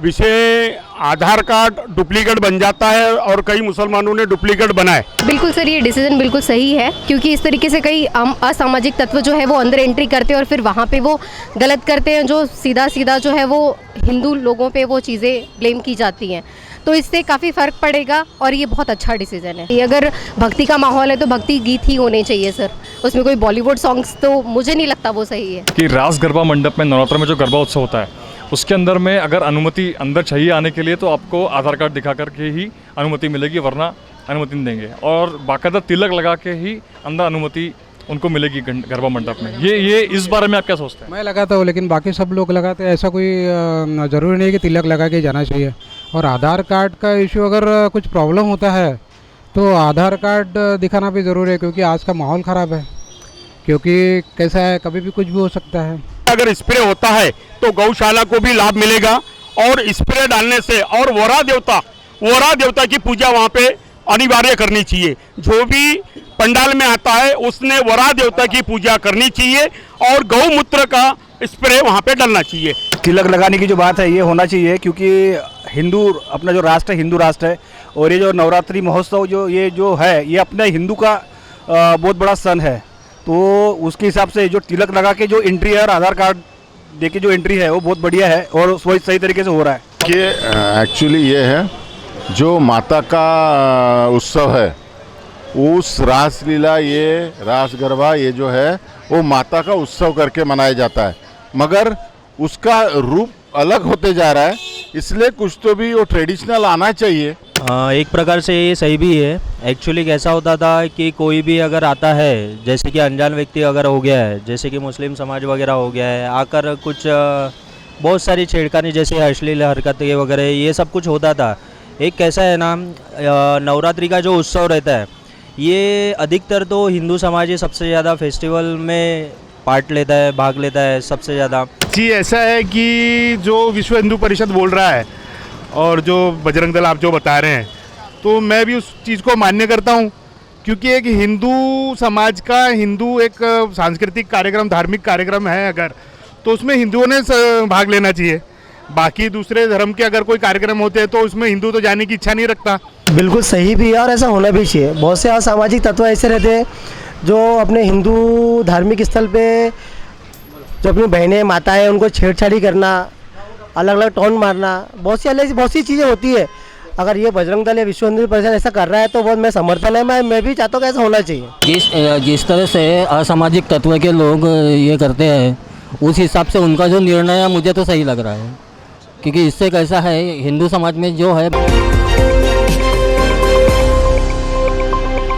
विषय आधार card duplicate बन जाता है और कई मुसलमानों ने डुप्लीकेट बनाए। बिल्कुल सर, ये डिसीजन बिल्कुल सही है, क्योंकि इस तरीके से कई असामाजिक तत्व जो है वो अंदर एंट्री करते हैं और फिर वहाँ पे वो गलत करते हैं, जो सीधा सीधा जो है वो हिंदू लोगों पे वो चीज़ें ब्लेम की जाती हैं। तो इससे काफ़ी फ़र्क पड़ेगा और ये बहुत अच्छा डिसीजन है। ये अगर भक्ति का माहौल है तो भक्ति गीत ही होने चाहिए सर, उसमें कोई बॉलीवुड सॉन्ग्स तो मुझे नहीं लगता वो सही है। कि रास गरबा मंडप में नवरात्र में जो गरबा उत्सव होता है उसके अंदर में अगर अनुमति अंदर चाहिए आने के लिए तो आपको आधार कार्ड दिखा करके ही अनुमति मिलेगी, वरना अनुमति नहीं देंगे। और बाकायदा तिलक लगा के ही अंदर अनुमति उनको मिलेगी गरबा मंडप में। ये इस बारे में आप क्या सोचते हैं? मैं लगाता हूँ, लेकिन बाकी सब लोग लगाते हैं, ऐसा कोई ज़रूरी नहीं कि तिलक लगा के जाना चाहिए। और आधार कार्ड का इशू अगर कुछ प्रॉब्लम होता है तो आधार कार्ड दिखाना भी ज़रूरी है, क्योंकि आज का माहौल ख़राब है, क्योंकि कैसा है कभी भी कुछ भी हो सकता है। अगर स्प्रे होता है तो गौशाला को भी लाभ मिलेगा और स्प्रे डालने से, और वोरा देवता की पूजा वहाँ पे अनिवार्य करनी चाहिए। जो भी पंडाल में आता है उसने वोरा देवता की पूजा करनी चाहिए और गौमूत्र का स्प्रे वहाँ पे डालना चाहिए। तिलक लगाने की जो बात है ये होना चाहिए, क्योंकि हिंदू अपना जो राष्ट्र है हिंदू राष्ट्र है, और ये जो नवरात्रि महोत्सव जो है ये अपने हिंदू का बहुत बड़ा सन है। तो उसके हिसाब से जो तिलक लगा के जो एंट्री है और आधार कार्ड दे के जो एंट्री है वो बहुत बढ़िया है और वही सही तरीके से हो रहा है। कि एक्चुअली ये है जो माता का उत्सव है, उस रासलीला, ये रास गरबा, ये जो है वो माता का उत्सव करके मनाया जाता है, मगर उसका रूप अलग होते जा रहा है, इसलिए कुछ तो भी वो ट्रेडिशनल आना चाहिए। एक प्रकार से ये सही भी है। एक्चुअली कैसा होता था कि कोई भी अगर आता है, जैसे कि अनजान व्यक्ति अगर हो गया है, जैसे कि मुस्लिम समाज वगैरह हो गया है, आकर कुछ बहुत सारी छेड़खानी जैसे अश्लील हरकतें वगैरह ये सब कुछ होता था। एक कैसा है ना, नवरात्रि का जो उत्सव रहता है ये अधिकतर तो हिंदू समाज ही सबसे ज़्यादा फेस्टिवल में पार्ट लेता है, भाग लेता है सबसे ज़्यादा। जी ऐसा है कि जो विश्व हिंदू परिषद बोल रहा है और जो बजरंग दल आप जो बता रहे हैं, तो मैं भी उस चीज़ को मान्य करता हूँ, क्योंकि एक हिंदू समाज का हिंदू एक सांस्कृतिक कार्यक्रम, धार्मिक कार्यक्रम है अगर, तो उसमें हिंदुओं ने भाग लेना चाहिए। बाकी दूसरे धर्म के अगर कोई कार्यक्रम होते हैं तो उसमें हिंदू तो जाने की इच्छा नहीं रखता। बिल्कुल सही भी है और ऐसा होना भी चाहिए। बहुत से असामाजिक तत्व ऐसे रहते हैं जो अपने हिंदू धार्मिक स्थल पे जो अपनी बहनें माताएं उनको छेड़छाड़ी करना, अलग अलग टोन मारना, बहुत सी चीज़ें होती है। अगर ये बजरंग दल या विश्व हिंदू परिषद ऐसा कर रहा है तो बहुत मैं समर्थन है, मैं भी चाहता हूँ कि ऐसा होना चाहिए। जिस तरह से असामाजिक तत्व के लोग ये करते हैं उस हिसाब से उनका जो निर्णय है मुझे तो सही लग रहा है, क्योंकि इससे कैसा है हिंदू समाज में जो है